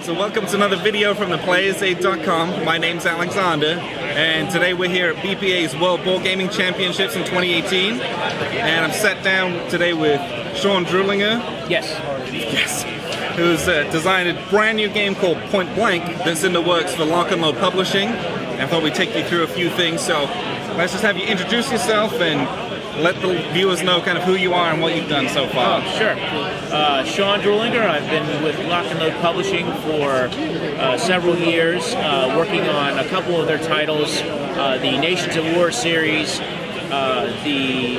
So welcome to another video from theplayersaid.com. My name's Alexander, and today we're here at BPA's World Board Gaming Championships in 2018. And I'm sat down today with Sean Druelinger. Yes. Yes. Who's designed a brand new game called Point Blank that's in the works for Lock and Load Publishing. And I thought we'd take you through a few things. So let's just have you introduce yourself and let the viewers know kind of who you are and what you've done so far. Oh, sure. Sean Druelinger. I've been with Lock and Load Publishing for several years, working on a couple of their titles, the Nations at War series, the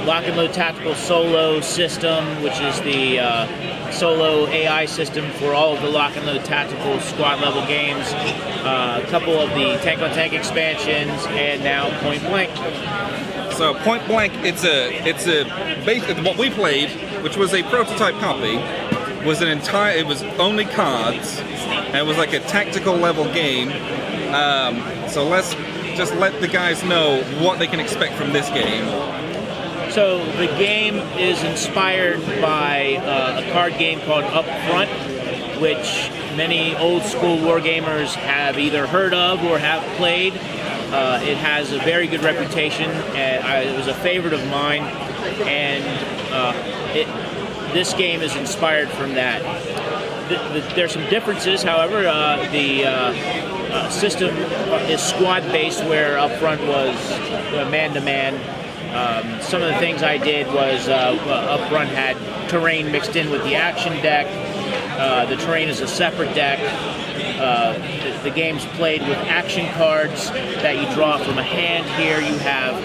Lock and Load Tactical Solo system, which is the solo AI system for all of the Lock and Load Tactical squad level games, a couple of the Tank on Tank expansions, and now Point Blank. So Point Blank, it's what we played, which was a prototype copy, it was only cards, and it was like a tactical level game. So let's just let the guys know what they can expect from this game. So the game is inspired by a card game called Up Front, which many old school wargamers have either heard of or have played. It has a very good reputation, and it was a favorite of mine, and this game is inspired from that. There's some differences, however. The system is squad-based, where Up Front was man-to-man. Some of the things I did was Up Front had terrain mixed in with the action deck. The terrain is a separate deck. The game's played with action cards that you draw from a hand. Here you have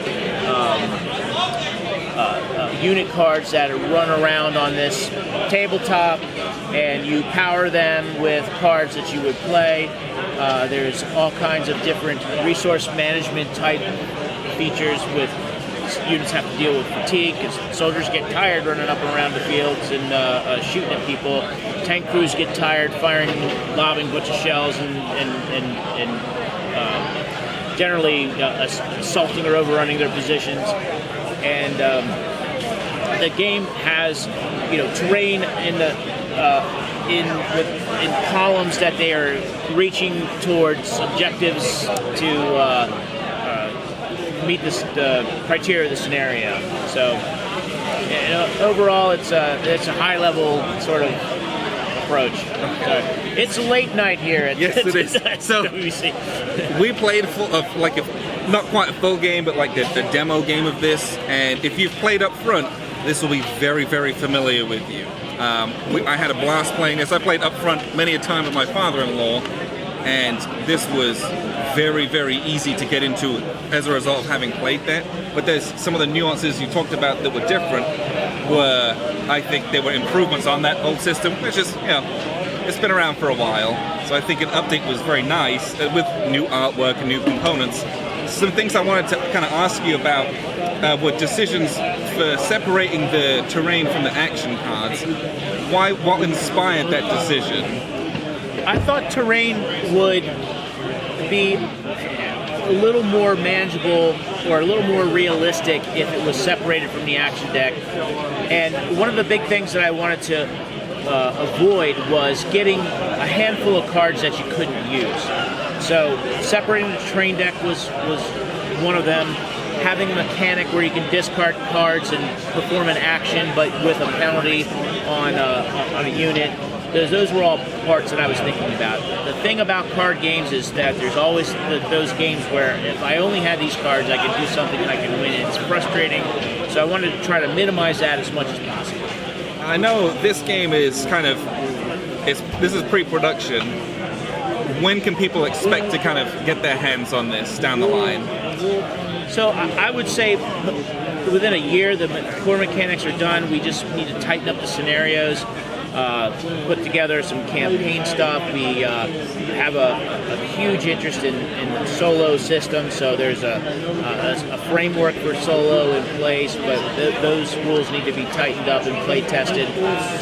unit cards that run around on this tabletop, and you power them with cards that you would play. There's all kinds of different resource management type features with units have to deal with fatigue because soldiers get tired running up and around the fields and shooting at people. Tank crews get tired firing, lobbing a bunch of shells and generally assaulting or overrunning their positions. And the game has, terrain in columns that they are reaching towards objectives to meet the criteria of the scenario. So overall, it's a high-level sort of approach. So, it's a late night here at yes, it is. So WBC. We played not quite a full game, but like the demo game of this. And if you've played Up Front, this will be very, very familiar with you. I had a blast playing this. I played Up Front many a time with my father-in-law, and this was very, very easy to get into as a result of having played that. But there's some of the nuances you talked about that were different, I think there were improvements on that old system, which is, it's been around for a while. So I think an update was very nice with new artwork and new components. Some things I wanted to kind of ask you about were decisions for separating the terrain from the action cards. What inspired that decision? I thought terrain would be a little more manageable or a little more realistic if it was separated from the action deck. And one of the big things that I wanted to avoid was getting a handful of cards that you couldn't use. So separating the terrain deck was one of them. Having a mechanic where you can discard cards and perform an action but with a penalty on a unit. Those were all parts that I was thinking about. The thing about card games is that there's always those games where if I only had these cards, I could do something and I can win it. It's frustrating, so I wanted to try to minimize that as much as possible. I know this game is this is pre-production. When can people expect to kind of get their hands on this down the line? So I would say within a year, the core mechanics are done. We just need to tighten up the scenarios. Put together some campaign stuff. We have a huge interest in the solo system, so there's a framework for solo in place, but those rules need to be tightened up and play tested.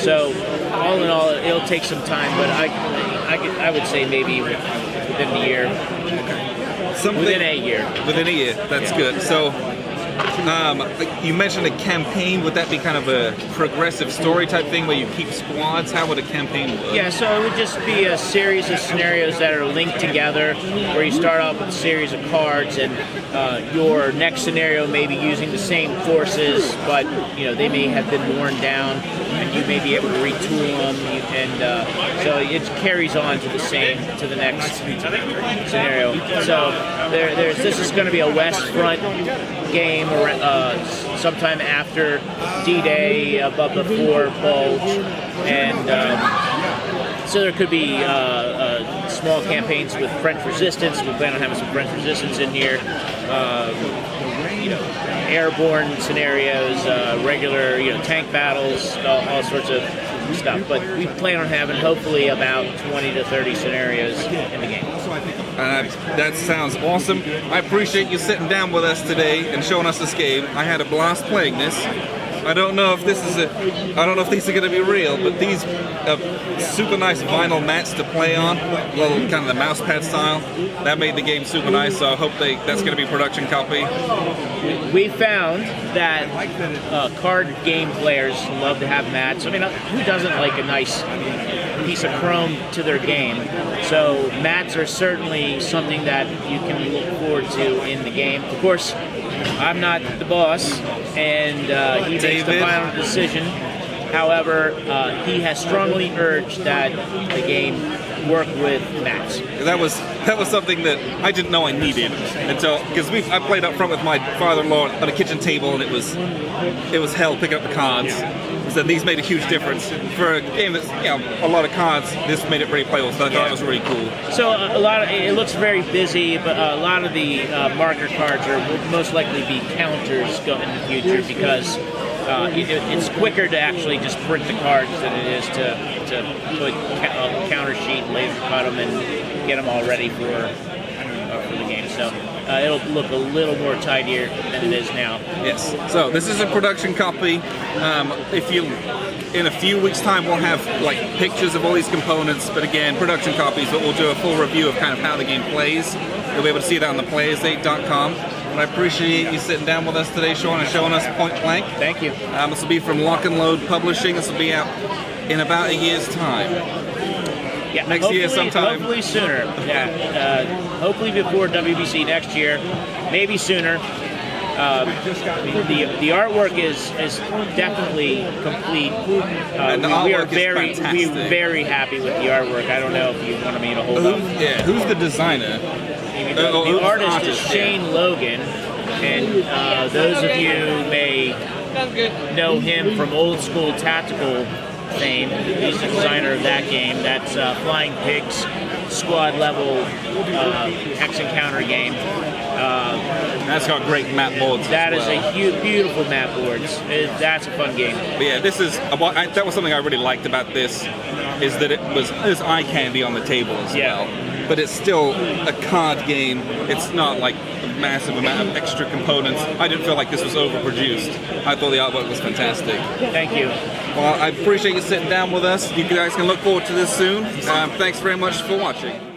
So all in all, it'll take some time, but I would say maybe within the year. Within a year. Within a year, that's good. So You mentioned a campaign. Would that be kind of a progressive story type thing where you keep squads? How would a campaign work? Yeah, so it would just be a series of scenarios that are linked together, where you start off with a series of cards, and your next scenario may be using the same forces, but they may have been worn down, and you may be able to retool them, and so it carries on to the next scenario. So this is going to be a West Front game sometime after D-Day, but before Bulge, and so there could be small campaigns with French resistance. We plan on having some French resistance in here. Airborne scenarios, regular tank battles, all sorts of stuff. But we plan on having hopefully about 20 to 30 scenarios in the game. That sounds awesome. I appreciate you sitting down with us today and showing us this game. I had a blast playing this. I don't know if these are going to be real, but these super nice vinyl mats to play on, little kind of the mouse pad style. That made the game super nice. So I hope that's going to be a production copy. We found that card game players love to have mats. I mean, who doesn't like a nice piece of chrome to their game? So mats are certainly something that you can look forward to in the game. Of course, I'm not the boss, and he makes the final decision. However, he has strongly urged that the game work with mats. That was something that I didn't know I needed until, because I played up front with my father-in-law on a kitchen table, and it was hell picking up the cards. So these made a huge difference for a game that's a lot of cards. This made it really playable. So I thought it was really cool. So it looks very busy, but a lot of the marker cards will most likely be counters in the future, because it's quicker to actually just print the cards than it is to put a counter sheet, laser cut them, and get them all ready for the game. So it'll look a little more tidier than it is now. Yes. So this is a production copy. In a few weeks' time, we'll have pictures of all these components. But again, production copies. But we'll do a full review of kind of how the game plays. You'll be able to see that on the players8.com. I appreciate you sitting down with us today, Sean, and showing us Point Blank. Thank you. This will be from Lock and Load Publishing. This will be out in about a year's time. Yeah, next year sometime. Hopefully sooner. Yeah, hopefully before WBC next year, maybe sooner. The artwork is definitely complete. And the artwork is fantastic. We're very happy with the artwork. I don't know if you want me to hold up. Yeah, who's the designer? The artist is Shane Logan, and those of you may know him from old school tactical fame. He's the designer of that game. That's Flying Pigs squad level Hex Encounter game. That's got great map boards. That is a beautiful map boards. That's a fun game. But yeah, that was something I really liked about this, is that there's eye candy on the table as well. But it's still a card game. It's not like a massive amount of extra components. I didn't feel like this was overproduced. I thought the artwork was fantastic. Thank you. Well, I appreciate you sitting down with us. You guys can look forward to this soon. Thanks very much for watching.